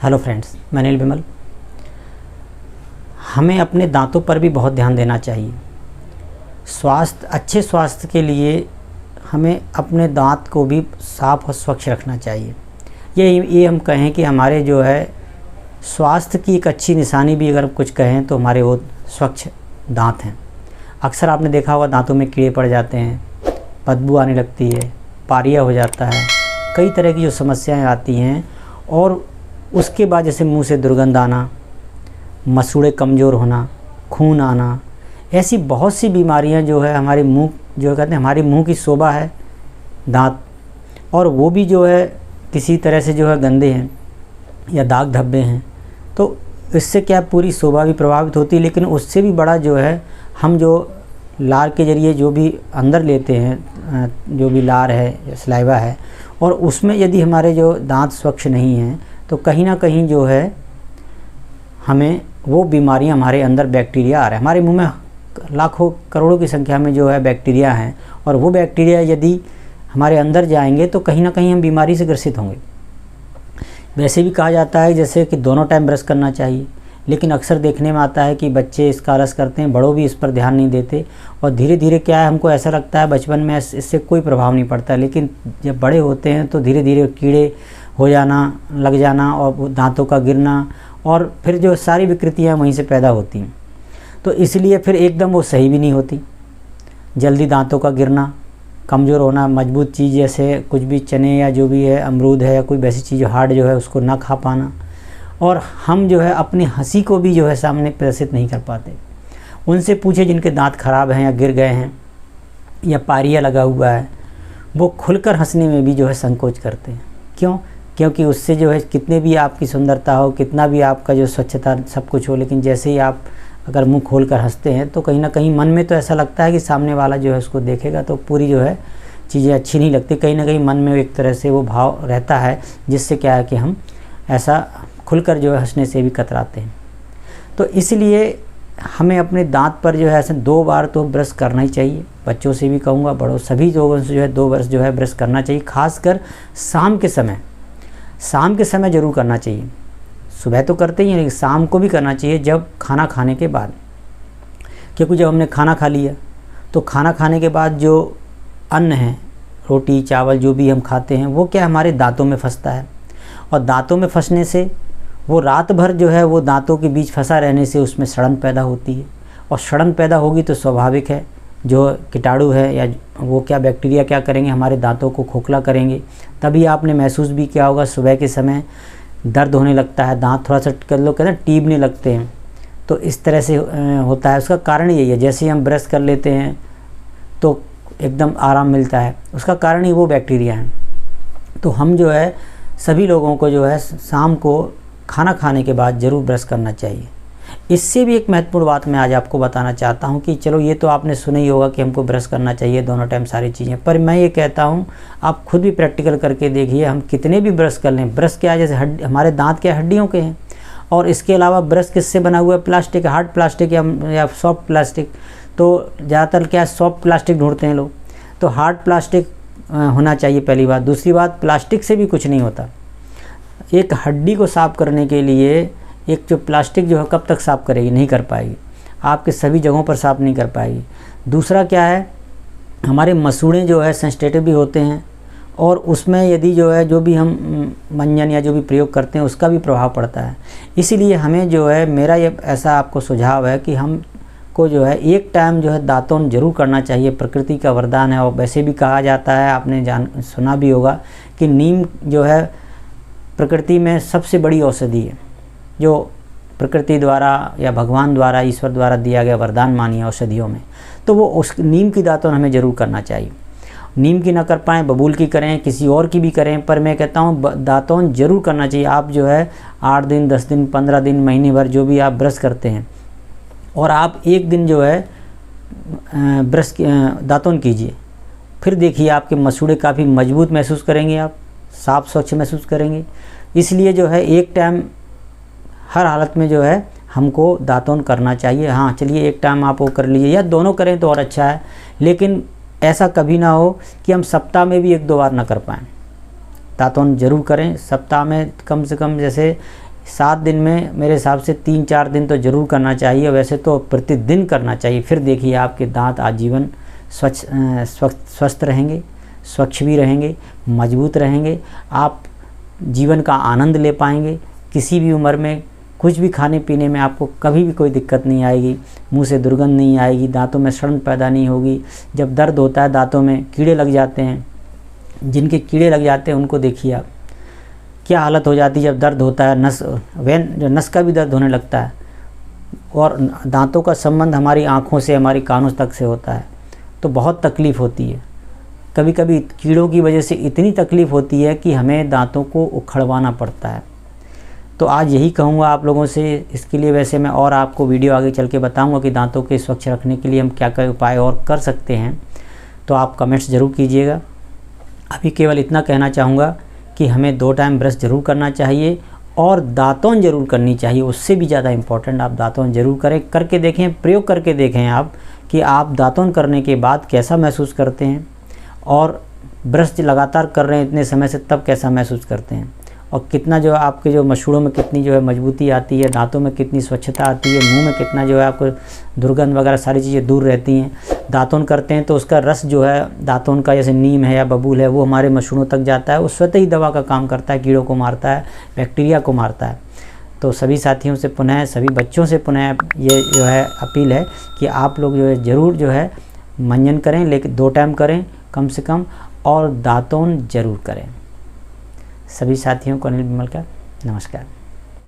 Hello friends, मैं अनिल विमल। हमें अपने दांतों पर भी बहुत ध्यान देना चाहिए। अच्छे स्वास्थ्य के लिए हमें अपने दांत को भी साफ़ और स्वच्छ रखना चाहिए। ये हम कहें कि हमारे जो है स्वास्थ्य की एक अच्छी निशानी भी अगर कुछ कहें तो हमारे वो स्वच्छ दांत हैं। अक्सर आपने देखा होगा दांतों में कीड़े पड़ जाते हैं, बदबू आने लगती है, पारिया हो जाता है, कई तरह की जो समस्याएं आती हैं। और उसके बाद जैसे मुंह से दुर्गंध आना, मसूड़े कमज़ोर होना, खून आना, ऐसी बहुत सी बीमारियां जो है हमारे मुंह, जो कहते हैं हमारे मुंह की शोभा है दांत, और वो भी जो है किसी तरह से जो है गंदे हैं या दाग धब्बे हैं, तो इससे क्या पूरी शोभा भी प्रभावित होती है। लेकिन उससे भी बड़ा जो है हम जो लार के ज़रिए जो भी अंदर लेते हैं, जो भी लार है, सलाइवा है, और उसमें यदि हमारे जो दांत स्वच्छ नहीं हैं तो कहीं ना कहीं जो है हमें वो बीमारियां, हमारे अंदर बैक्टीरिया आ रहे हैं। हमारे मुंह में लाखों करोड़ों की संख्या में जो है बैक्टीरिया हैं, और वो बैक्टीरिया यदि हमारे अंदर जाएंगे तो कहीं ना कहीं हम बीमारी से ग्रसित होंगे। वैसे भी कहा जाता है जैसे कि दोनों टाइम ब्रश करना चाहिए, लेकिन अक्सर देखने में आता है कि बच्चे इसका आलस करते हैं, बड़ों भी इस पर ध्यान नहीं देते, और धीरे धीरे क्या है, हमको ऐसा लगता है बचपन में इससे कोई प्रभाव नहीं पड़ता, लेकिन जब बड़े होते हैं तो धीरे धीरे कीड़े हो जाना, लग जाना, और दांतों का गिरना, और फिर जो सारी विकृतियाँ वहीं से पैदा होती हैं। तो इसलिए फिर एकदम वो सही भी नहीं होती। जल्दी दांतों का गिरना, कमज़ोर होना, मजबूत चीज़ जैसे कुछ भी चने या जो भी है, अमरूद है या कोई वैसी चीज़ हार्ड जो है उसको ना खा पाना, और हम जो है अपनी हंसी को भी जो है सामने प्रदर्शित नहीं कर पाते। उनसे पूछे जिनके दांत खराब हैं या गिर गए हैं या पारिया लगा हुआ है, वो खुलकर हंसने में भी जो है संकोच करते हैं। क्यों? क्योंकि उससे जो है कितने भी आपकी सुंदरता हो, कितना भी आपका जो स्वच्छता सब कुछ हो, लेकिन जैसे ही आप अगर मुंह खोलकर हंसते हैं तो कहीं ना कहीं मन में तो ऐसा लगता है कि सामने वाला जो है उसको देखेगा तो पूरी जो है चीज़ें अच्छी नहीं लगती। कहीं ना कहीं मन में एक तरह से वो भाव रहता है, जिससे क्या है कि हम ऐसा खुलकर जो है हंसने से भी कतराते हैं। तो इसलिए हमें अपने दांत पर जो है ऐसे 2 बार तो ब्रश करना ही चाहिए। बच्चों से भी कहूँगा, बड़ों सभी लोगों से जो है 2 बार जो है ब्रश करना चाहिए। खासकर शाम के समय ज़रूर करना चाहिए। सुबह तो करते ही हैं, लेकिन शाम को भी करना चाहिए, जब खाना खाने के बाद। क्योंकि जब हमने खाना खा लिया तो खाना खाने के बाद जो अन्न है, रोटी चावल जो भी हम खाते हैं, वो क्या हमारे दांतों में फंसता है, और दांतों में फंसने से वो रात भर जो है वो दांतों के बीच फंसा रहने से उसमें सड़न पैदा होती है, और सड़न पैदा होगी तो स्वाभाविक है जो कीटाणु है या वो क्या बैक्टीरिया क्या करेंगे, हमारे दांतों को खोखला करेंगे। तभी आपने महसूस भी किया होगा सुबह के समय दर्द होने लगता है, दांत थोड़ा सा लोग कहते हैं टीबने लगते हैं, तो इस तरह से होता है। उसका कारण यही है, जैसे ही हम ब्रश कर लेते हैं तो एकदम आराम मिलता है, उसका कारण ही वो बैक्टीरिया है। तो हम जो है सभी लोगों को जो है शाम को खाना खाने के बाद ज़रूर ब्रश करना चाहिए। इससे भी एक महत्वपूर्ण बात मैं आज आपको बताना चाहता हूं कि चलो ये तो आपने सुना ही होगा कि हमको ब्रश करना चाहिए दोनों टाइम सारी चीज़ें, पर मैं ये कहता हूं आप खुद भी प्रैक्टिकल करके देखिए। हम कितने भी ब्रश कर लें, ब्रश क्या है, जैसे हमारे दांत क्या हड्डियों के हैं, और इसके अलावा ब्रश किससे बना हुआ है, प्लास्टिक, हार्ड प्लास्टिक या सॉफ्ट प्लास्टिक। तो ज़्यादातर क्या सॉफ्ट प्लास्टिक ढूंढते हैं लोग, तो हार्ड प्लास्टिक होना चाहिए पहली बात। दूसरी बात, प्लास्टिक से भी कुछ नहीं होता। एक हड्डी को साफ़ करने के लिए एक जो प्लास्टिक जो है कब तक साफ़ करेगी, नहीं कर पाएगी, आपके सभी जगहों पर साफ़ नहीं कर पाएगी। दूसरा क्या है, हमारे मसूड़े जो है सेंसिटिव भी होते हैं, और उसमें यदि जो है जो भी हम मंजन या जो भी प्रयोग करते हैं उसका भी प्रभाव पड़ता है। इसीलिए हमें जो है, मेरा ये ऐसा आपको सुझाव है कि हम को जो है एक टाइम जो है दांतों ज़रूर करना चाहिए। प्रकृति का वरदान है, और वैसे भी कहा जाता है, आपने सुना भी होगा कि नीम जो है प्रकृति में सबसे बड़ी औषधि है, जो प्रकृति द्वारा या भगवान द्वारा, ईश्वर द्वारा दिया गया वरदान मानिए औषधियों में। तो वो उस नीम की दातुन हमें ज़रूर करना चाहिए। नीम की ना कर पाएँ, बबूल की करें, किसी और की भी करें, पर मैं कहता हूँ दातुन ज़रूर करना चाहिए। आप जो है 8 दिन, 10 दिन, 15 दिन, महीने भर जो भी आप ब्रश करते हैं, और आप एक दिन जो है ब्रश दातुन कीजिए, फिर देखिए आपके मसूड़े काफ़ी मजबूत महसूस करेंगे, आप साफ स्वच्छ महसूस करेंगे। इसलिए जो है एक टाइम हर हालत में जो है हमको दातुन करना चाहिए। हाँ चलिए, एक टाइम आप वो कर लीजिए या दोनों करें तो और अच्छा है, लेकिन ऐसा कभी ना हो कि हम सप्ताह में भी 1-2 बार ना कर पाएँ। दातुन जरूर करें सप्ताह में, कम से कम जैसे 7 दिन में मेरे हिसाब से 3-4 दिन तो ज़रूर करना चाहिए, वैसे तो प्रतिदिन करना चाहिए। फिर देखिए आपके दांत आजीवन स्वस्थ रहेंगे, स्वच्छ भी रहेंगे, मजबूत रहेंगे, आप जीवन का आनंद ले पाएंगे। किसी भी उम्र में कुछ भी खाने पीने में आपको कभी भी कोई दिक्कत नहीं आएगी, मुंह से दुर्गंध नहीं आएगी, दांतों में सड़न पैदा नहीं होगी। जब दर्द होता है, दांतों में कीड़े लग जाते हैं, जिनके कीड़े लग जाते हैं उनको देखिए आप क्या हालत हो जाती है। जब दर्द होता है, नस का भी दर्द होने लगता है। और दांतों का संबंध हमारी आँखों से, हमारी कानों तक से होता है, तो बहुत तकलीफ़ होती है। कभी कभी कीड़ों की वजह से इतनी तकलीफ़ होती है कि हमें दांतों को उखड़वाना पड़ता है। तो आज यही कहूँगा आप लोगों से। इसके लिए वैसे मैं और आपको वीडियो आगे चल के बताऊँगा कि दांतों के स्वच्छ रखने के लिए हम क्या क्या उपाय और कर सकते हैं, तो आप कमेंट्स ज़रूर कीजिएगा। अभी केवल इतना कहना चाहूँगा कि हमें 2 टाइम ब्रश ज़रूर करना चाहिए और दातुन ज़रूर करनी चाहिए। उससे भी ज़्यादा इम्पोर्टेंट आप दातुन ज़रूर करें, करके देखें, प्रयोग करके देखें आप कि आप दातुन करने के बाद कैसा महसूस करते हैं, और ब्रश लगातार कर रहे हैं इतने समय से तब कैसा महसूस करते हैं, और कितना जो है आपके जो मसूड़ों में कितनी जो है मजबूती आती है, दांतों में कितनी स्वच्छता आती है, मुंह में कितना जो है आपको दुर्गंध वगैरह सारी चीज़ें दूर रहती हैं। दातुन करते हैं तो उसका रस जो है दातुन का, जैसे नीम है या बबूल है, वो हमारे मसूड़ों तक जाता है, वो स्वतः ही दवा का काम करता है, कीड़ों को मारता है, बैक्टीरिया को मारता है। तो सभी साथियों से पुनः, सभी बच्चों से पुनः ये जो है अपील है कि आप लोग जो है ज़रूर जो है मंजन करें, लेकिन 2 टाइम करें कम से कम, और दातुन ज़रूर करें। सभी साथियों को अनिल विमल का नमस्कार।